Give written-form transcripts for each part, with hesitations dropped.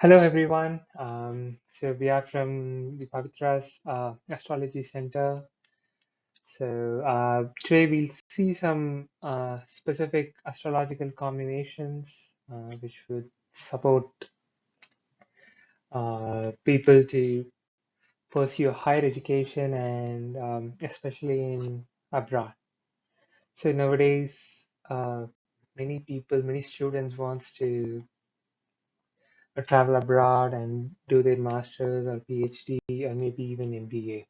Hello, everyone. So we are from the Pavitra's Astrology Center. So today we'll see some specific astrological combinations which would support people to pursue higher education and especially in abroad. So nowadays, many people, many students wants to travel abroad and do their master's or PhD or maybe even MBA.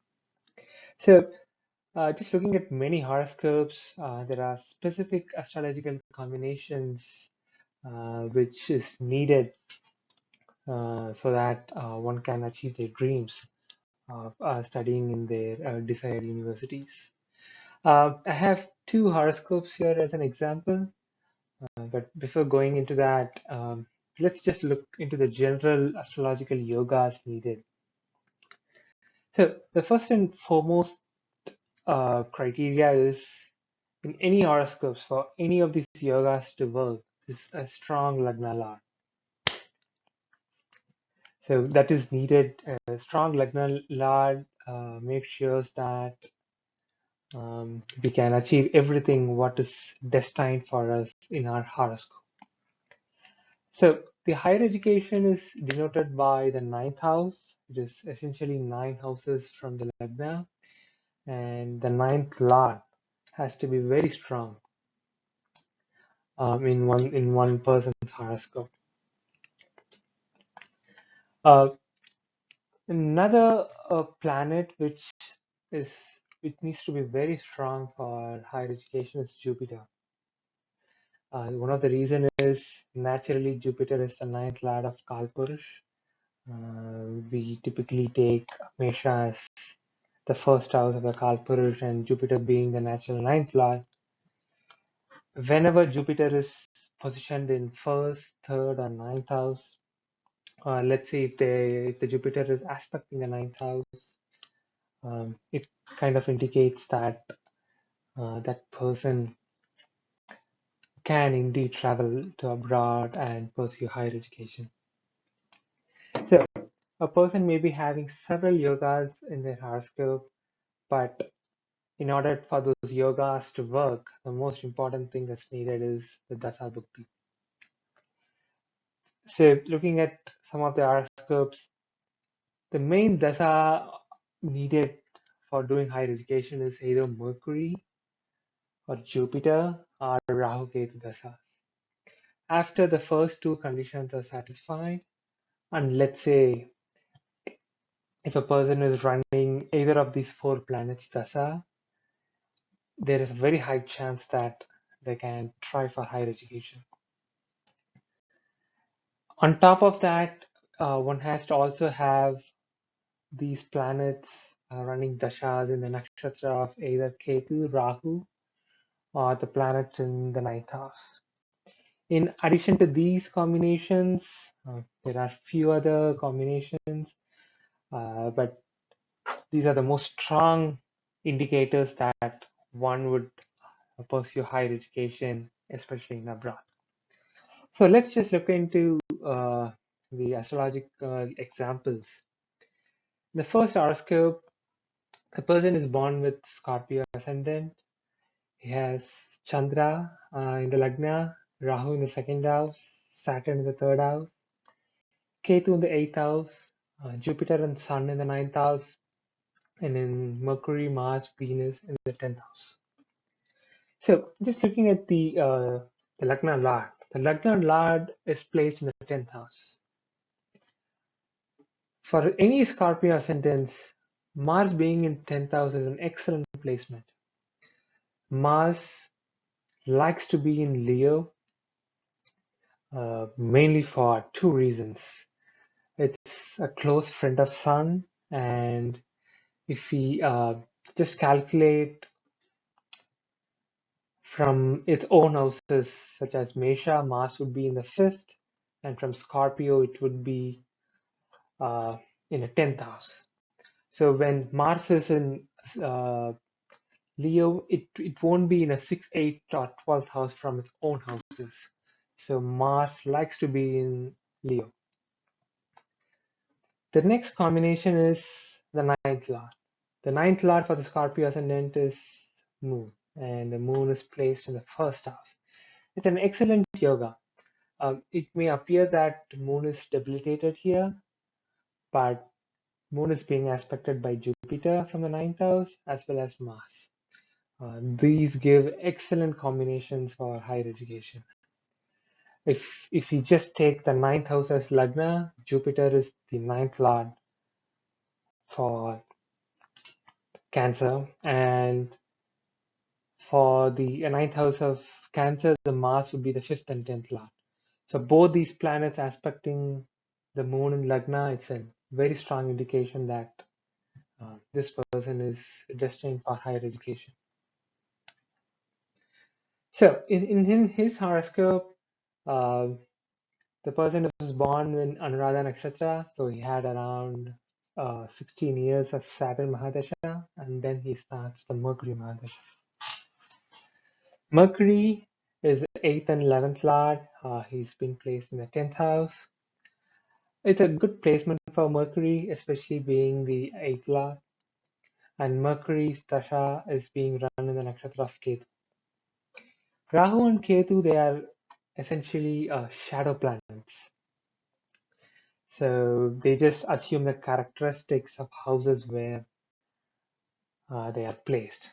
So, just looking at many horoscopes, there are specific astrological combinations which is needed so that one can achieve their dreams of studying in their desired universities. I have two horoscopes here as an example, but before going into that, let's just look into the general astrological yogas needed. So, the first and foremost criteria is in any horoscopes for any of these yogas to work is a strong Lagna Lord. So that is needed. A strong Lagna Lord makes sure that we can achieve everything what is destined for us in our horoscope. So the higher education is denoted by the ninth house. It is essentially nine houses from the Lagna, and the ninth Lord has to be very strong in one person's horoscope. Uh, Another planet is which needs to be very strong for higher education is Jupiter. One of the reason is naturally Jupiter is the ninth lord of Kalpurush. We typically take Mesha as the first house of the Kalpurush and Jupiter being the natural ninth lord. Whenever Jupiter is positioned in first, third, or ninth house, let's say if the Jupiter is aspecting the ninth house, it kind of indicates that that person can indeed travel to abroad and pursue higher education. So, a person may be having several yogas in their horoscope, but in order for those yogas to work, the most important thing that's needed is the Dasa Bhukti. So, looking at some of the horoscopes, the main Dasa needed for doing higher education is either Mercury or Jupiter or Rahu Ketu Dasa. After the first two conditions are satisfied, and let's say if a person is running either of these four planets dasa, there is a very high chance that they can try for higher education. On top of that, one has to also have these planets running dashas in the nakshatra of either Ketu, Rahu, or the planets in the ninth house. In addition to these combinations, there are few other combinations, but these are the most strong indicators that one would pursue higher education, especially in abroad. So let's just look into the astrological examples. The first horoscope, a person is born with Scorpio ascendant. He has Chandra in the Lagna, Rahu in the second house, Saturn in the third house, Ketu in the eighth house, Jupiter and Sun in the ninth house, and then Mercury, Mars, Venus in the 10th house. So just looking at the Lagna Lord, the Lagna Lord is placed in the 10th house. For any Scorpio ascendants, Mars being in 10th house is an excellent placement. Mars likes to be in Leo mainly for two reasons. It's a close friend of Sun, and if we just calculate from its own houses, such as Mesha, Mars would be in the fifth, and from Scorpio, it would be uh, in a 10th house. So when Mars is in uh, Leo, it won't be in a 6th, 8th, or 12th house from its own houses. So Mars likes to be in Leo. The next combination is the ninth lord. The ninth lord for the Scorpio ascendant is Moon, and the Moon is placed in the first house. It's an excellent yoga. It may appear that Moon is debilitated here, but Moon is being aspected by Jupiter from the ninth house as well as Mars. These give excellent combinations for higher education. If you just take the ninth house as Lagna, Jupiter is the ninth lord for Cancer, and for the ninth house of Cancer, the Mars would be the fifth and tenth lord. So both these planets aspecting the Moon in Lagna, it's a very strong indication that this person is destined for higher education. So in his horoscope, uh, the person was born in Anuradha Nakshatra, so he had around 16 years of Saturn Mahadasha, and then he starts the Mercury Mahadasha. Mercury is the 8th and 11th lord. He's been placed in the 10th house. It's a good placement for Mercury, especially being the 8th lord. And Mercury's Dasha is being run in the nakshatra of Ketu. Rahu and Ketu, they are essentially shadow planets. So they just assume the characteristics of houses where they are placed.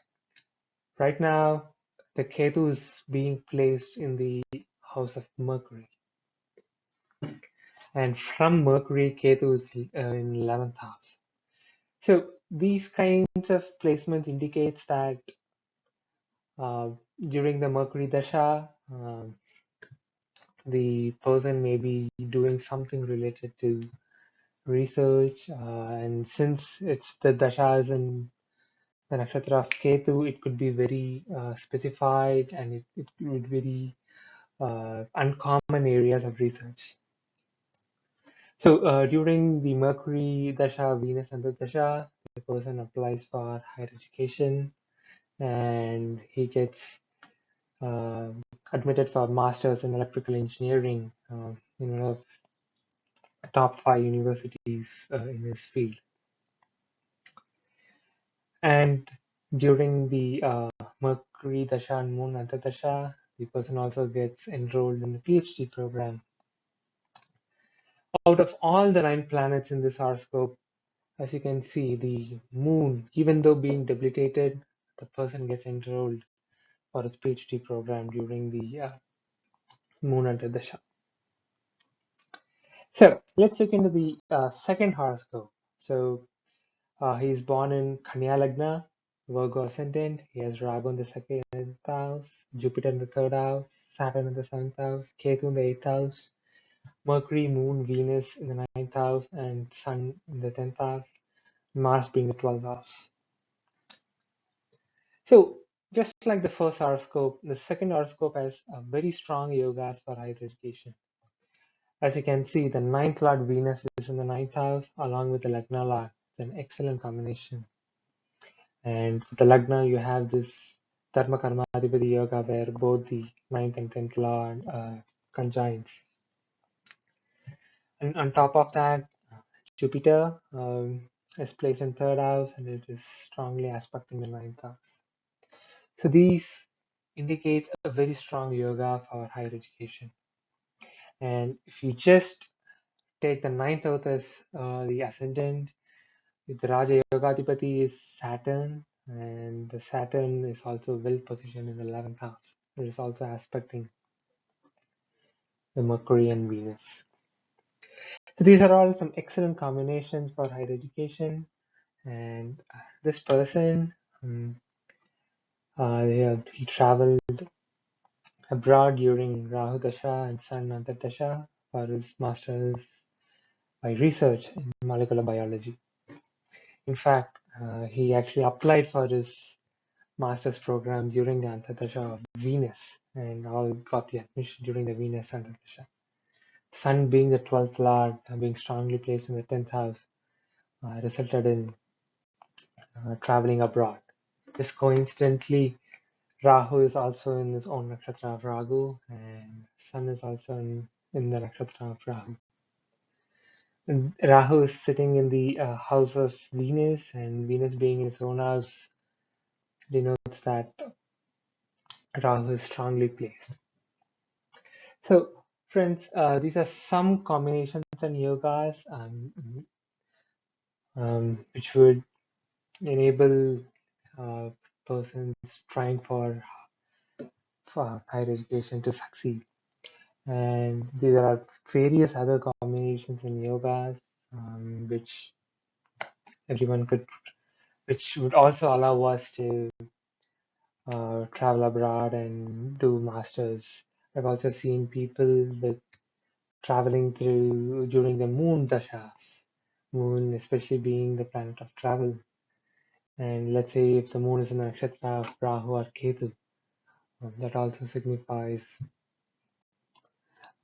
Right now, the Ketu is being placed in the house of Mercury. And from Mercury, Ketu is in 11th house. So these kinds of placements indicates that uh, during the Mercury Dasha, the person may be doing something related to research, and since it's the Dasha is in the nakshatra of Ketu, it could be very specified, and it would be very uncommon areas of research. So during the Mercury Dasha, Venus and the Dasha, the person applies for higher education and he gets uh, admitted for masters in electrical engineering in one of the top 5 universities in his field. And during the Mercury Dasha and Moon Antardasha, the person also gets enrolled in the PhD program. Out of all the 9 planets in this horoscope, as you can see, the Moon, even though being debilitated, the person gets enrolled for his PhD program during the Moon Antardasha. So let's look into the second horoscope. So he's born in Kanya Lagna, Virgo ascendant. He has Rahu in the second house, Jupiter in the third house, Saturn in the seventh house, Ketu in the eighth house, Mercury, Moon, Venus in the ninth house, and Sun in the 10th house, Mars being the 12th house. So just like the first horoscope, the second horoscope has very strong yogas for higher education. As you can see, the ninth lord Venus is in the ninth house along with the Lagna lord. It's an excellent combination. And for the Lagna, you have this Dharma Karma Adhipati Yoga where both the ninth and tenth lord conjoins. And on top of that, Jupiter is placed in third house and it is strongly aspecting the ninth house. So these indicate a very strong yoga for higher education. And if you just take the ninth house as the ascendant, the Raja Yogadipati is Saturn, and the Saturn is also well positioned in the 11th house. It is also aspecting the Mercury and Venus. So these are all some excellent combinations for higher education. And this person, he traveled abroad during Rahu Dasha and Sun Antardasha for his master's by research in molecular biology. In fact, he actually applied for his master's program during the Antardasha of Venus and all got the admission during the Venus Antardasha. Sun being the 12th lord, being strongly placed in the 10th house, resulted in traveling abroad. Just coincidentally, Rahu is also in his own nakshatra of Rahu, and Sun is also in the nakshatra of Rahu. Rahu is sitting in the house of Venus, and Venus being in its own house denotes that Rahu is strongly placed. So, friends, these are some combinations and yogas which would enable persons trying for higher education to succeed. And there are various other combinations in yogas which everyone could, which would also allow us to travel abroad and do masters. I've also seen people with traveling through during the moon dashas, moon especially being the planet of travel. And let's say if the moon is in the nakshatra of Rahu or Ketu, that also signifies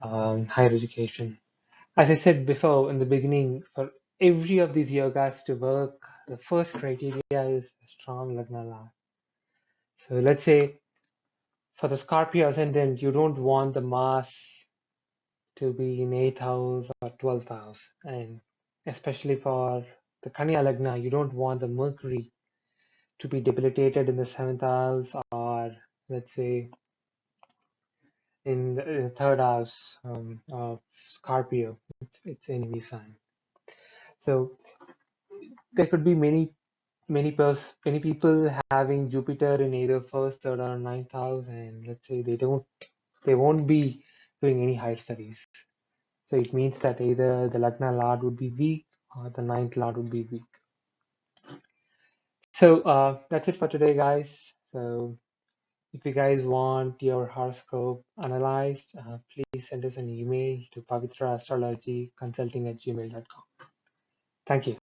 higher education. As I said before in the beginning, for every of these yogas to work, the first criteria is a strong Lagna Lad. So let's say for the Scorpio ascendant, you don't want the Mars to be in 8th house or 12th house. And especially for the Kanya Lagna, you don't want the Mercury to be debilitated in the 7th house or let's say in the 3rd house of Scorpio. It's enemy sign. So there could be many people having Jupiter in either first, third, or ninth house, and let's say they won't be doing any higher studies. So it means that either the Lagna Lord would be weak or the ninth Lord would be weak. So that's it for today, guys. So if you guys want your horoscope analyzed, please send us an email to pavitraastrologyconsulting@gmail.com. Thank you.